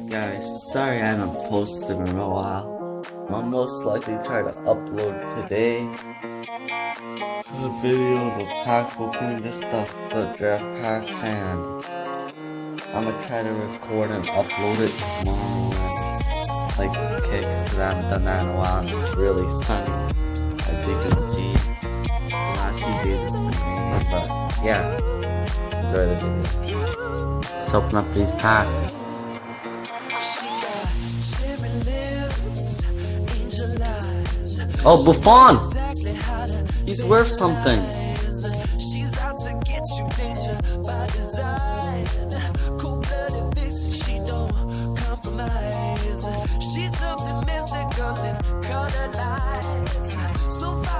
Guys, sorry I haven't posted in a while. I'll most likely try to upload today a video of a pack opening this stuff for draft packs, and I'm gonna try to record and upload it tomorrow and like kicks, because I haven't done that in a while and it's really sunny, as you can see. The last few days it's been raining, but yeah, enjoy the video. Let's open up these packs. Oh, Buffon! He's worth something.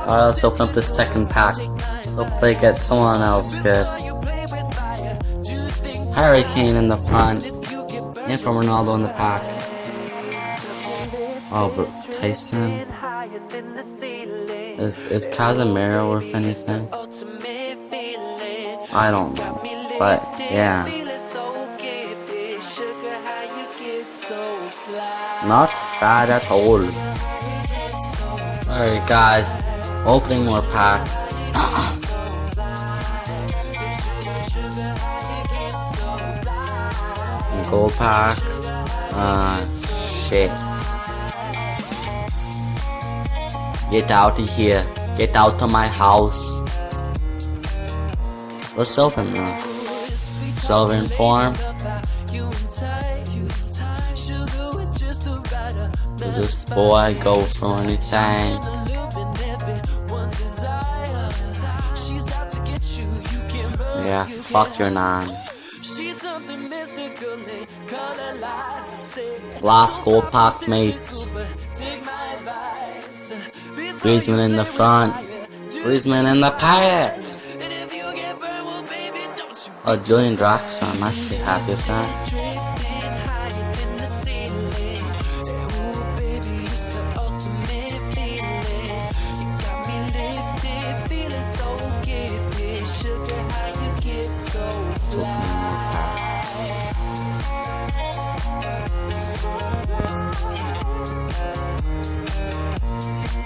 Alright, let's open up the second pack. Hope they get someone else good. Harry Kane in the front. And from Ronaldo in the pack. Oh, but Tyson. Is Casemiro worth anything? I don't know. But, yeah. Not bad at all. Alright guys, opening more packs. Gold pack. Shit. Get out of here. Get out of my house. Let's open this. Silver in form. Does this boy go for anything? Yeah, fuck your nan. Last gold pack, mates. Griezmann in the front. Griezmann in the pack. Oh, Julian Draxler, I'm actually happy with that.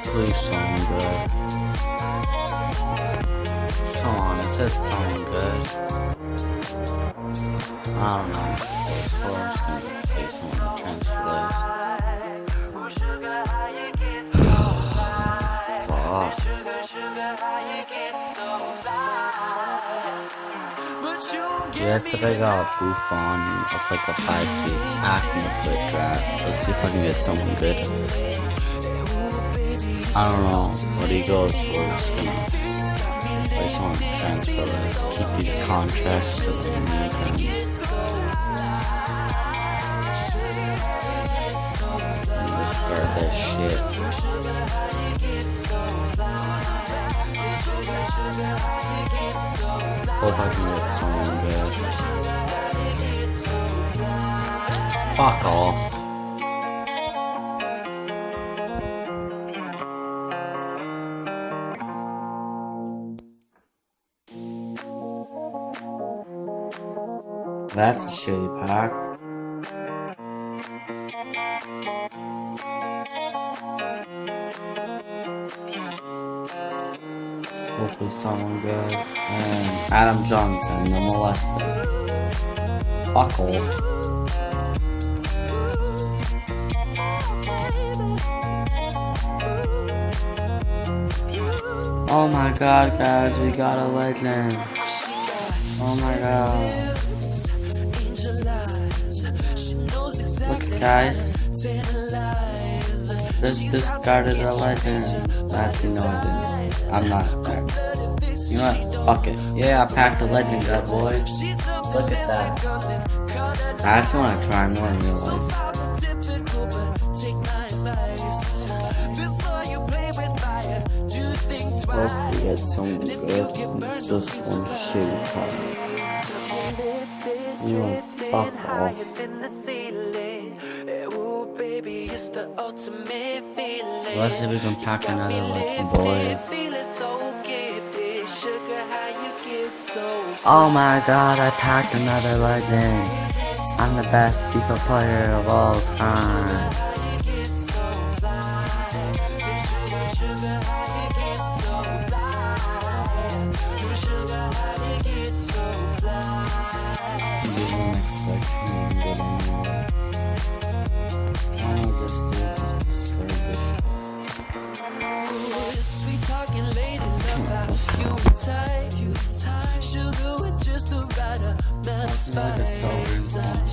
Please something good. Come on, it said something good. I don't know. Before I'm just gonna place him on the transfer list. Fuck. Yesterday I got a Buffon of like a 5K pack in the quick draft. Let's see if I can get someone good. I don't know what he goes for. We're just gonna place him on the transfer list. Keep these contracts because we need them. And discard that shit. Hope I can get someone good. Fuck off. That's a shitty pack. Hopefully someone good. And Adam Johnson, the molester. Fuck off. Oh my god, guys, we got a legend. Oh my god. Look, guys. This discarded a legend. Actually, no, I didn't. I'm not there. You know what? Fuck it. Yeah, I packed a legend, guys, boys. Look at that. I actually want to try more in real life. Hopefully, get someone good. It's just one shitty card. You want fuck off. Let's see if we can pack another legend, boys. Oh my god, I packed another legend. I'm the best FIFA player of all time.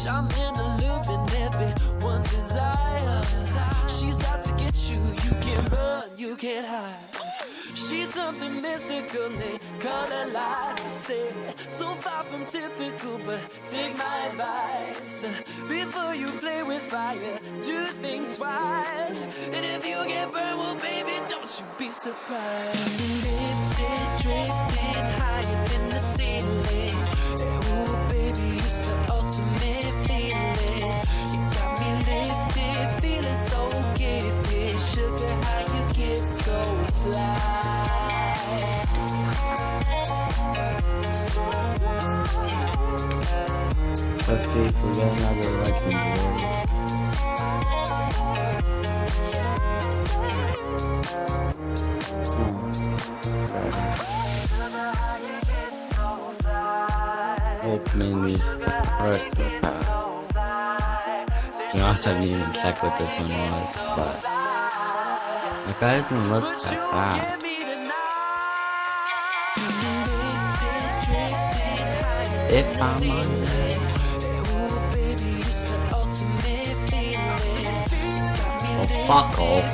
I'm in the loop and everyone's desire. She's out to get you, you can't run, you can't hide. She's something mystical, they call her lights. I say, so far from typical, but take my advice. Before you play with fire, do think twice. And if you get burned, well baby, don't you be surprised. Lifted, drifting higher than the ceiling. Ooh baby, it's the ultimate feeling. You got me lifted, feeling so gifted. Sugar, how you get so fly? Let's see if we get another legendary. Opening these rest of the pack. You know, I haven't even checked what this one was, but the guy doesn't even look that bad. If I'm on there. Oh, fuck off.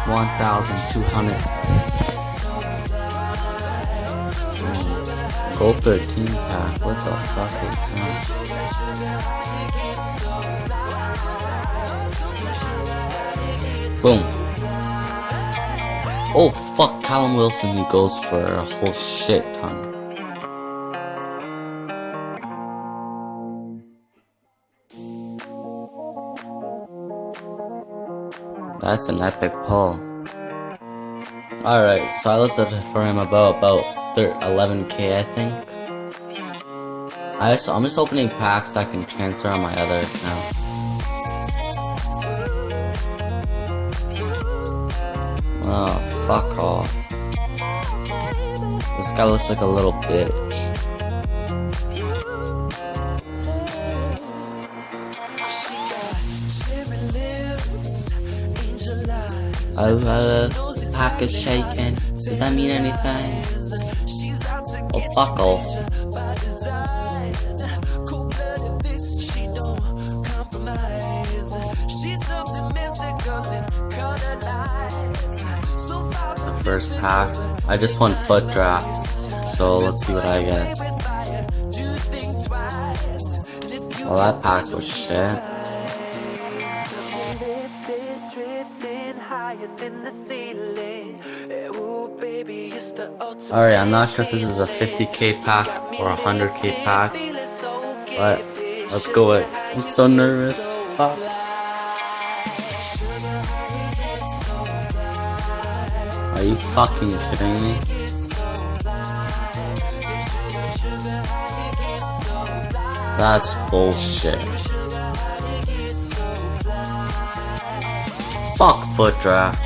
$1,200. Gold 13 pack. What the fuck is that? Boom. Oh fuck, Callum Wilson, he goes for a whole shit ton. That's an epic pull. Alright, so I listed for him about 11k I think. I'm just opening packs I can transfer on my other account. Oh, fuck off. This guy looks like a little bitch. Pack is shaking. Does that mean anything? Oh, fuck off. The first pack. I just won foot drafts, so let's see what I get. Well, that pack was shit. Alright, I'm not sure if this is a 50k pack or a 100k pack, but let's go with it. I'm so nervous. Fuck. Are you fucking kidding me? That's bullshit. Fuck foot draft.